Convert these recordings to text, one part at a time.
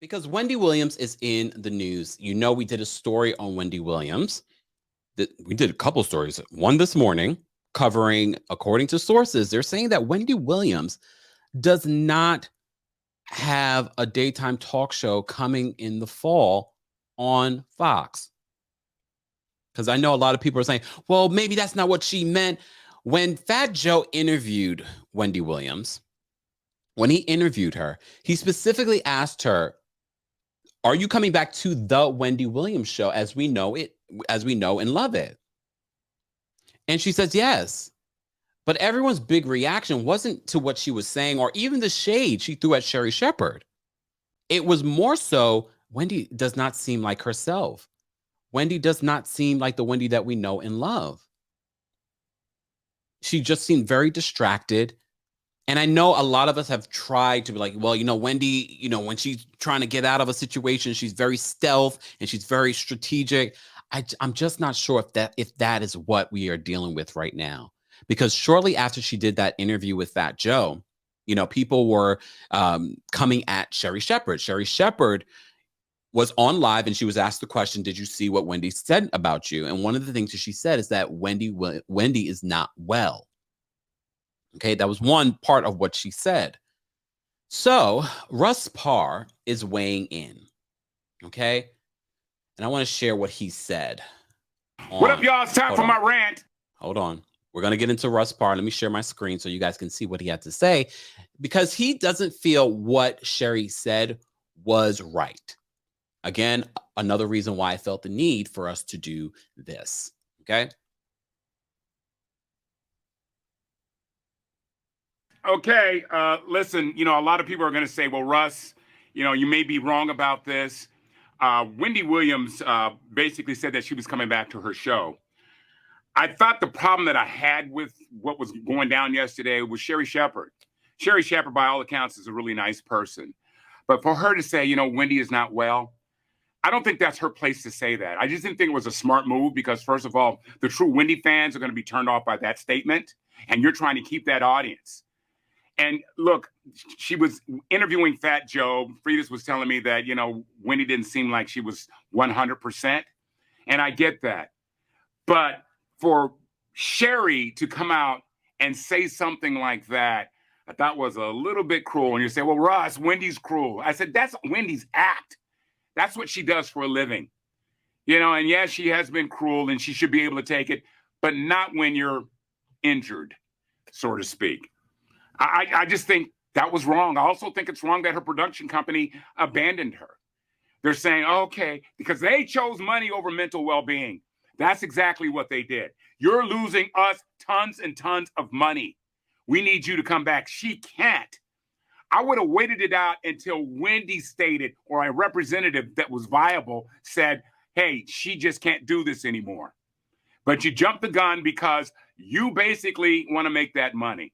Because Wendy Williams is in the news. You know, we did a story on Wendy Williams. We did a couple stories. One this morning covering, according to sources, they're saying that Wendy Williams does not have a daytime talk show coming in the fall on Fox. Because I know a lot of people are saying, well, maybe that's not what she meant. When Fat Joe interviewed Wendy Williams, when he interviewed her, he specifically asked her, are you coming back to the Wendy Williams show as we know it, as we know and love it? And she says yes. But everyone's big reaction wasn't to what she was saying or even the shade she threw at Sherri Shepherd. It was more so, Wendy does not seem like herself. Wendy does not seem like the Wendy that we know and love. She just seemed very distracted. And I know a lot of us have tried to be like, well, Wendy, when she's trying to get out of a situation, she's very stealth and she's very strategic. I'm just not sure if that is what we are dealing with right now. Because shortly after she did that interview with Fat Joe, people were coming at Sherri Shepherd. Sherri Shepherd was on live and she was asked the question, did you see what Wendy said about you? And one of the things that she said is that Wendy is not well. Okay, that was one part of what she said. So Russ Parr is weighing in. Okay, and I want to share what he said. What up, y'all? It's time for my rant. Hold on. We're going to get into Russ Parr. Let me share my screen so you guys can see what he had to say, because he doesn't feel what Sherri said was right. Again, another reason why I felt the need for us to do this. Okay. Okay, listen, a lot of people are going to say, well, Russ, you may be wrong about this. Wendy Williams basically said that she was coming back to her show. I thought the problem that I had with what was going down yesterday was Sherri Shepherd. Sherri Shepherd, by all accounts, is a really nice person. But for her to say, Wendy is not well, I don't think that's her place to say that. I just didn't think it was a smart move because, first of all, the true Wendy fans are going to be turned off by that statement, and you're trying to keep that audience. And look, she was interviewing Fat Joe. Frida's was telling me that, Wendy didn't seem like she was 100%. And I get that. But for Sherri to come out and say something like that, I thought was a little bit cruel. And you say, well, Russ, Wendy's cruel. I said, that's Wendy's act. That's what she does for a living. And yes, she has been cruel and she should be able to take it, but not when you're injured, so to speak. I just think that was wrong. I also think it's wrong that her production company abandoned her. They're saying, okay, because they chose money over mental well-being. That's exactly what they did. You're losing us tons and tons of money. We need you to come back. She can't. I would have waited it out until Wendy stated, or a representative that was viable said, hey, she just can't do this anymore. But you jumped the gun because you basically want to make that money.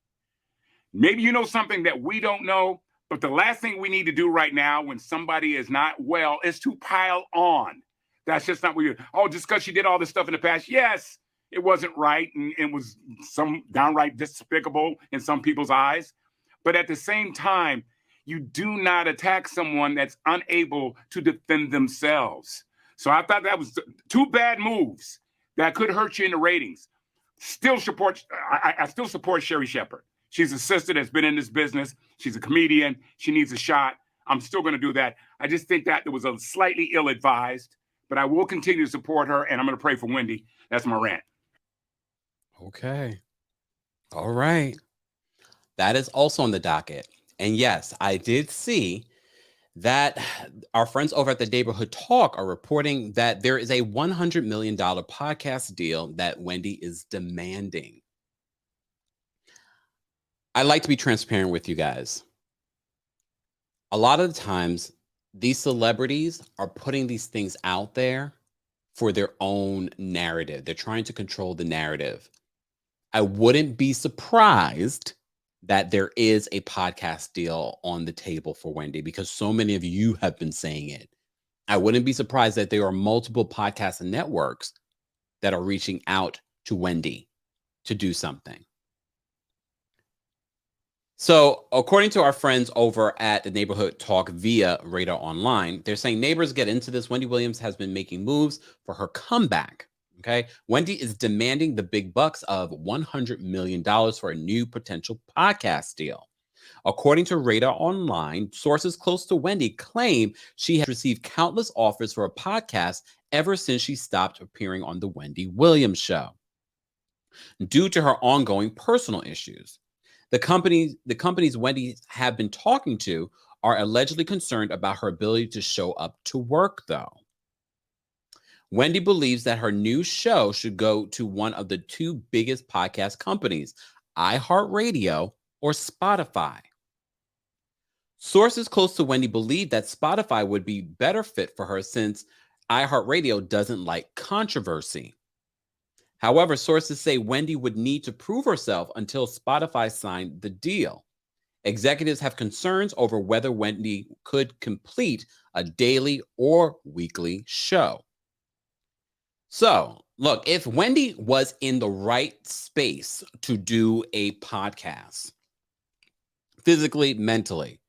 Maybe you know something that we don't know, but the last thing we need to do right now when somebody is not well is to pile on. That's just not what you, just because she did all this stuff in the past. Yes, it wasn't right and it was some downright despicable in some people's eyes. But at the same time, you do not attack someone that's unable to defend themselves. So I thought that was two bad moves that could hurt you in the ratings. I still support Sherri Shepherd. She's a sister that's been in this business. She's a comedian. She needs a shot. I'm still going to do that. I just think that it was a slightly ill-advised, but I will continue to support her, and I'm going to pray for Wendy. That's my rant. Okay. All right. That is also on the docket. And yes, I did see that our friends over at the Neighborhood Talk are reporting that there is a $100 million podcast deal that Wendy is demanding. I like to be transparent with you guys. A lot of the times, these celebrities are putting these things out there for their own narrative. They're trying to control the narrative. I wouldn't be surprised that there is a podcast deal on the table for Wendy because so many of you have been saying it. I wouldn't be surprised that there are multiple podcast networks that are reaching out to Wendy to do something. So, according to our friends over at the Neighborhood Talk via Radar Online, they're saying neighbors get into this. Wendy Williams has been making moves for her comeback. Okay. Wendy is demanding the big bucks of $100 million for a new potential podcast deal. According to Radar Online, sources close to Wendy claim she has received countless offers for a podcast ever since she stopped appearing on The Wendy Williams Show due to her ongoing personal issues. The companies Wendy have been talking to are allegedly concerned about her ability to show up to work, though. Wendy believes that her new show should go to one of the two biggest podcast companies, iHeartRadio or Spotify. Sources close to Wendy believe that Spotify would be better fit for her since iHeartRadio doesn't like controversy. However, sources say Wendy would need to prove herself until Spotify signed the deal. Executives have concerns over whether Wendy could complete a daily or weekly show. So, look, if Wendy was in the right space to do a podcast, physically, mentally,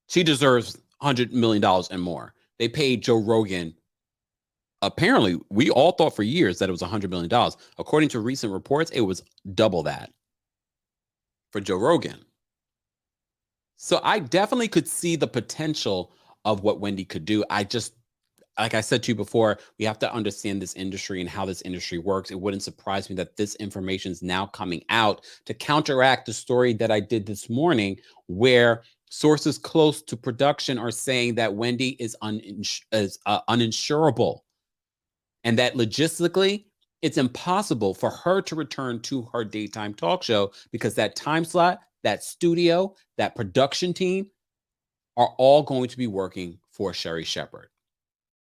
she deserves $100 million and more. They paid Joe Rogan. Apparently, we all thought for years that it was $100 million. According to recent reports, it was double that for Joe Rogan. So I definitely could see the potential of what Wendy could do. I just, like I said to you before, we have to understand this industry and how this industry works. It wouldn't surprise me that this information is now coming out to counteract the story that I did this morning, where sources close to production are saying that Wendy is uninsurable. And that logistically, it's impossible for her to return to her daytime talk show because that time slot, that studio, that production team are all going to be working for Sherri Shepherd.